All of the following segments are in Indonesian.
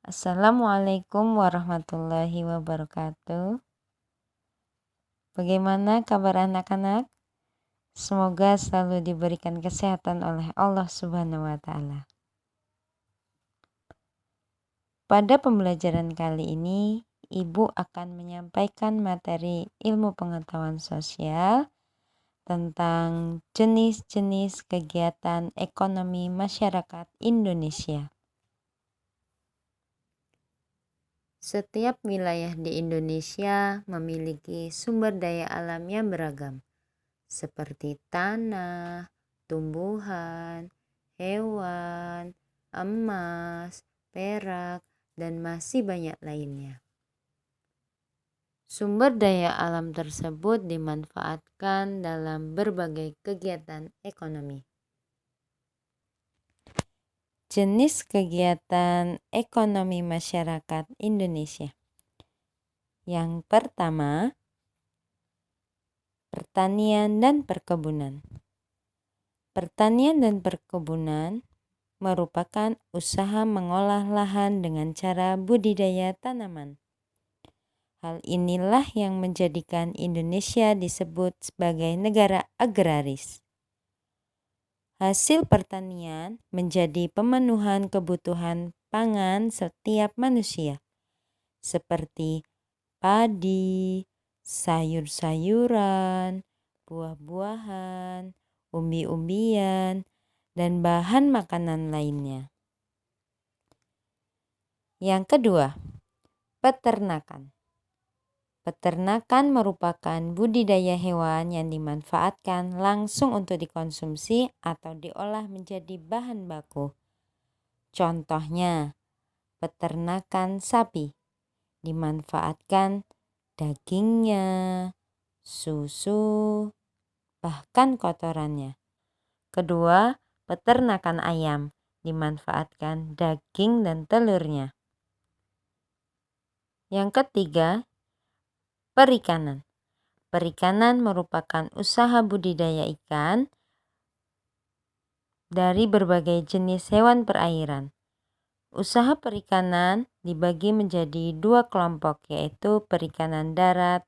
Assalamualaikum warahmatullahi wabarakatuh. Bagaimana kabar anak-anak? Semoga selalu diberikan kesehatan oleh Allah Subhanahu wa Ta'ala. Pada pembelajaran kali ini, Ibu akan menyampaikan materi ilmu pengetahuan sosial tentang jenis-jenis kegiatan ekonomi masyarakat Indonesia. Setiap wilayah di Indonesia memiliki sumber daya alam yang beragam, seperti tanah, tumbuhan, hewan, emas, perak, dan masih banyak lainnya. Sumber daya alam tersebut dimanfaatkan dalam berbagai kegiatan ekonomi. Jenis kegiatan ekonomi masyarakat Indonesia. Yang pertama, pertanian dan perkebunan. Pertanian dan perkebunan merupakan usaha mengolah lahan dengan cara budidaya tanaman. Hal inilah yang menjadikan Indonesia disebut sebagai negara agraris. Hasil pertanian menjadi pemenuhan kebutuhan pangan setiap manusia, seperti padi, sayur-sayuran, buah-buahan, umbi-umbian, dan bahan makanan lainnya. Yang kedua, peternakan. Peternakan merupakan budidaya hewan yang dimanfaatkan langsung untuk dikonsumsi atau diolah menjadi bahan baku. Contohnya, peternakan sapi dimanfaatkan dagingnya, susu, bahkan kotorannya. Kedua, peternakan ayam dimanfaatkan daging dan telurnya. Yang ketiga, perikanan. Perikanan merupakan usaha budidaya ikan dari berbagai jenis hewan perairan. Usaha perikanan dibagi menjadi dua kelompok, yaitu perikanan darat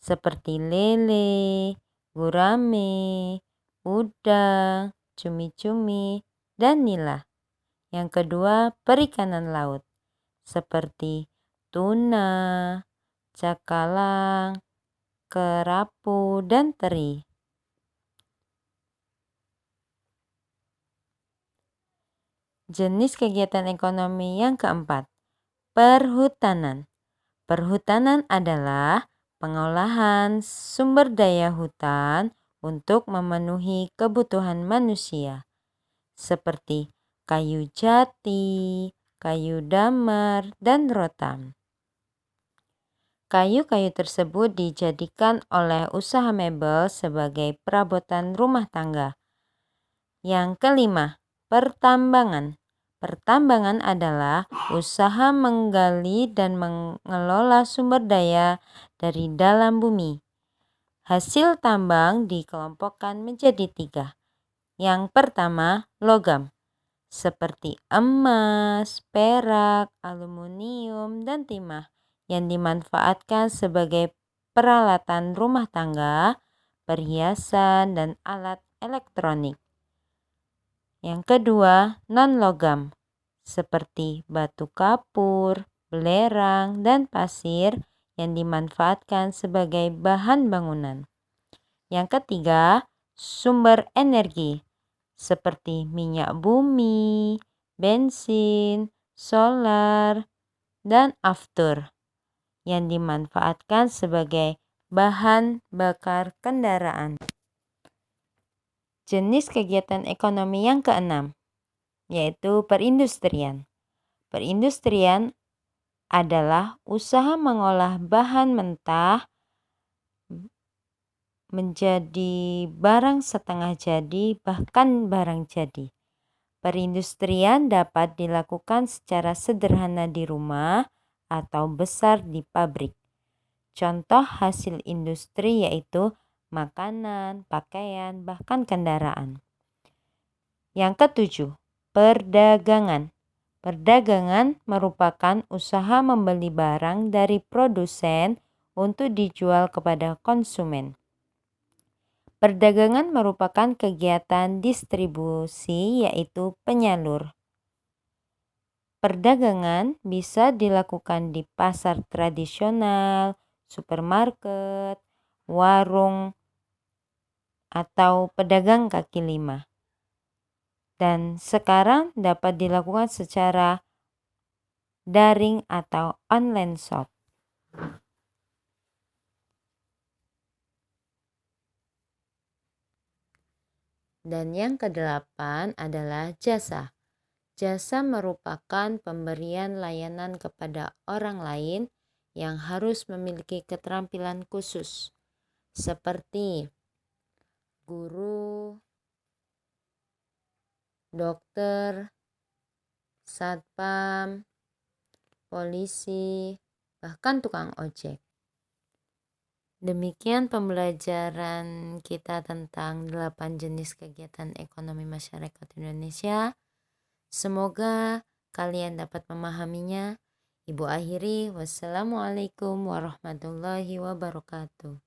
seperti lele, gurame, udang, cumi-cumi, dan nila. Yang kedua, perikanan laut seperti tuna, cakalang, kerapu, dan teri. Jenis kegiatan ekonomi yang keempat, perhutanan. Perhutanan adalah pengolahan sumber daya hutan untuk memenuhi kebutuhan manusia, seperti kayu jati, kayu damar, dan rotan. Kayu-kayu tersebut dijadikan oleh usaha mebel sebagai perabotan rumah tangga. Yang kelima, pertambangan. Pertambangan adalah usaha menggali dan mengelola sumber daya dari dalam bumi. Hasil tambang dikelompokkan menjadi tiga. Yang pertama, logam, seperti emas, perak, aluminium, dan timah, yang dimanfaatkan sebagai peralatan rumah tangga, perhiasan, dan alat elektronik. Yang kedua, non-logam, seperti batu kapur, belerang, dan pasir, yang dimanfaatkan sebagai bahan bangunan. Yang ketiga, sumber energi, seperti minyak bumi, bensin, solar, dan aftur, yang dimanfaatkan sebagai bahan bakar kendaraan. Jenis kegiatan ekonomi yang keenam, yaitu perindustrian. Perindustrian adalah usaha mengolah bahan mentah menjadi barang setengah jadi, bahkan barang jadi. Perindustrian dapat dilakukan secara sederhana di rumah atau besar di pabrik. Contoh hasil industri yaitu makanan, pakaian, bahkan kendaraan. Yang ketujuh, perdagangan. Perdagangan merupakan usaha membeli barang dari produsen untuk dijual kepada konsumen. Perdagangan merupakan kegiatan distribusi, yaitu penyalur. Perdagangan bisa dilakukan di pasar tradisional, supermarket, warung, atau pedagang kaki lima. Dan sekarang dapat dilakukan secara daring atau online shop. Dan yang kedelapan adalah jasa. Jasa merupakan pemberian layanan kepada orang lain yang harus memiliki keterampilan khusus, seperti guru, dokter, satpam, polisi, bahkan tukang ojek. Demikian pembelajaran kita tentang 8 jenis kegiatan ekonomi masyarakat Indonesia. Semoga kalian dapat memahaminya. Ibu akhiri, wassalamualaikum warahmatullahi wabarakatuh.